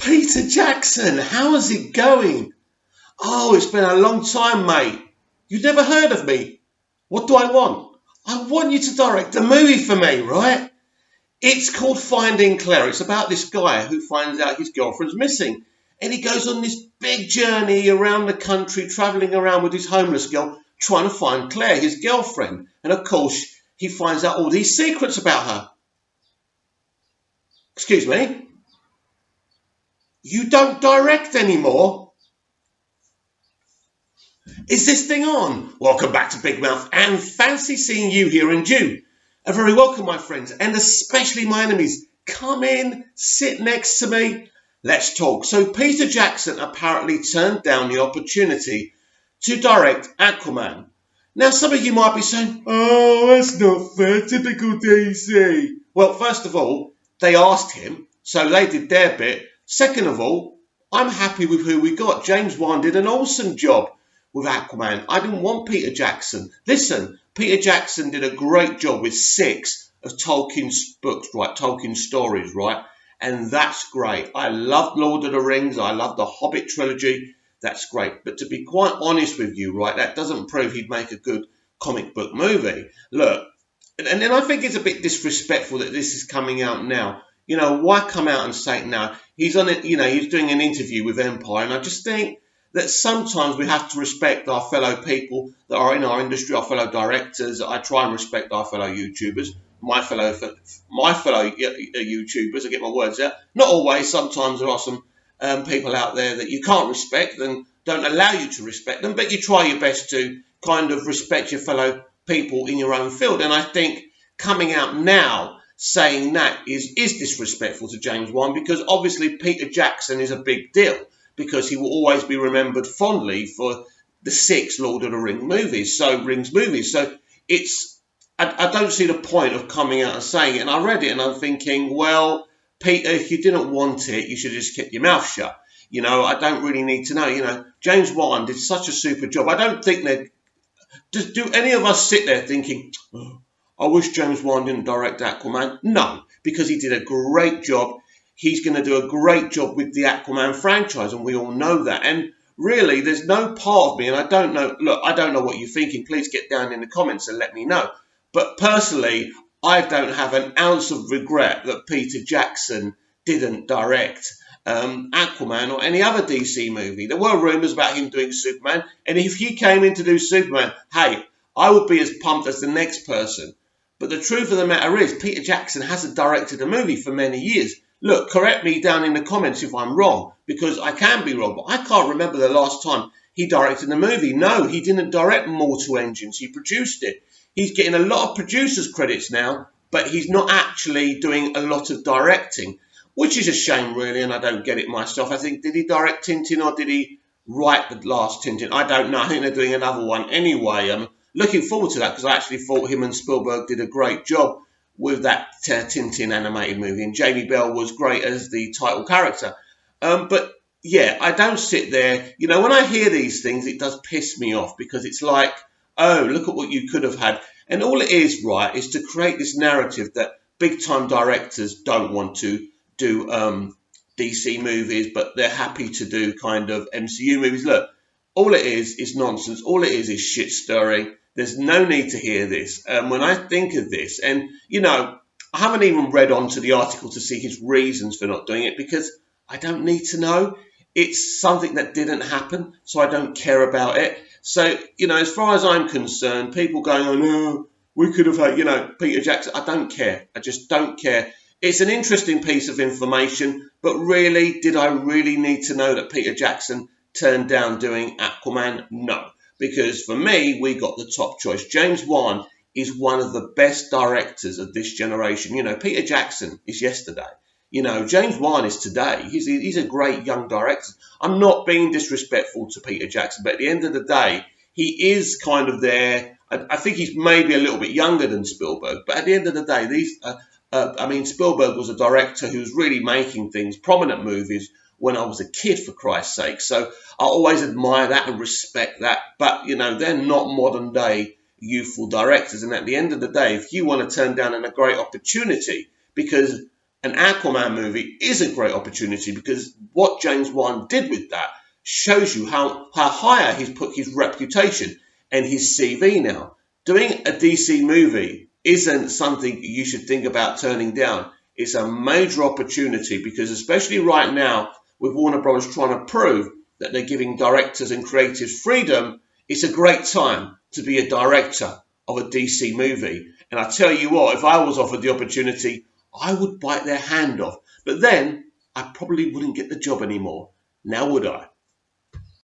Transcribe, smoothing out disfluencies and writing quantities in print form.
Peter Jackson, how is it going? Oh, it's been a long time, mate. You've never heard of me. What do I want? I want you to direct a movie for me, right? It's called Finding Claire. It's about this guy who finds out his girlfriend's missing. And he goes on this big journey around the country, travelling around with his homeless girl, trying to find Claire, his girlfriend. And of course, he finds out all these secrets about her. Excuse me? You don't direct anymore? Is this thing on? Welcome back to Big Mouth, and fancy seeing you here in June. A very welcome, my friends, and especially my enemies. Come in, sit next to me. Let's talk. So Peter Jackson apparently turned down the opportunity to direct Aquaman. Now, some of you might be saying, oh, that's not fair, typical DC. Well, first of all, they asked him, so they did their bit. Second of all, I'm happy with who we got. James Wan did an awesome job with Aquaman. I didn't want Peter Jackson. Listen, Peter Jackson did a great job with 6 of Tolkien's books, right? Tolkien's stories, right? And that's great. I loved Lord of the Rings. I loved the Hobbit trilogy. That's great. But to be quite honest with you, right, that doesn't prove he'd make a good comic book movie. Look, and then I think it's a bit disrespectful that this is coming out now. You know, why come out and say it now? He's on it, you know, he's doing an interview with Empire, and I just think that sometimes we have to respect our fellow people that are in our industry, our fellow directors. I try and respect our fellow YouTubers, my fellow YouTubers. I get my words out. Not always. Sometimes there are some people out there that you can't respect and don't allow you to respect them, but you try your best to kind of respect your fellow people in your own field. And I think coming out now saying that is disrespectful to James Wan, because obviously Peter Jackson is a big deal, because he will always be remembered fondly for the 6 Lord of the Rings movies. So it's, I don't see the point of coming out and saying it. And I read it and I'm thinking, well, Peter, if you didn't want it, you should have just kept your mouth shut. You know, I don't really need to know. You know, James Wan did such a super job. I don't think do any of us sit there thinking, oh, I wish James Wan didn't direct Aquaman? No, because he did a great job. He's going to do a great job with the Aquaman franchise, and we all know that. And really, there's no part of me, and I don't know, look, I don't know what you're thinking. Please get down in the comments and let me know. But personally, I don't have an ounce of regret that Peter Jackson didn't direct Aquaman or any other DC movie. There were rumours about him doing Superman, and if he came in to do Superman, hey, I would be as pumped as the next person. But the truth of the matter is, Peter Jackson hasn't directed a movie for many years. Look, correct me down in the comments if I'm wrong, because I can be wrong, but I can't remember the last time he directed a movie. No, he didn't direct Mortal Engines. He produced it. He's getting a lot of producers' credits now, but he's not actually doing a lot of directing, which is a shame, really, and I don't get it myself. I think, did he direct Tintin or did he write the last Tintin? I don't know. I think they're doing another one anyway. I'm looking forward to that, because I actually thought him and Spielberg did a great job with that Tintin animated movie, and Jamie Bell was great as the title character. But yeah, I don't sit there. You know, when I hear these things, it does piss me off, because it's like, oh, look at what you could have had. And all it is, right, is to create this narrative that big-time directors don't want to do DC movies, but they're happy to do kind of MCU movies. Look, all it is nonsense. All it is shit stirring. There's no need to hear this. When I think of this, and, you know, I haven't even read on to the article to see his reasons for not doing it, because I don't need to know. It's something that didn't happen, so I don't care about it. So, you know, as far as I'm concerned, people going, oh, no, we could have had, you know, Peter Jackson. I don't care. I just don't care. It's an interesting piece of information, but really, did I really need to know that Peter Jackson turned down doing Aquaman? No. Because for me, we got the top choice. James Wan is one of the best directors of this generation. You know, Peter Jackson is yesterday. You know, James Wan is today. He's a great young director. I'm not being disrespectful to Peter Jackson, but at the end of the day, he is kind of there. I think he's maybe a little bit younger than Spielberg, but at the end of the day, Spielberg was a director who was really making things, prominent movies, when I was a kid, for Christ's sake. So I always admire that and respect that. But, you know, they're not modern day youthful directors. And at the end of the day, if you want to turn down a great opportunity, because An Aquaman movie is a great opportunity because what James Wan did with that shows you how higher he's put his reputation and his CV now. Doing a DC movie isn't something you should think about turning down. It's a major opportunity because especially right now with Warner Bros. Trying to prove that they're giving directors and creatives freedom, it's a great time to be a director of a DC movie. And I tell you what, if I was offered the opportunity, I would bite their hand off. But then I probably wouldn't get the job anymore. Now would I?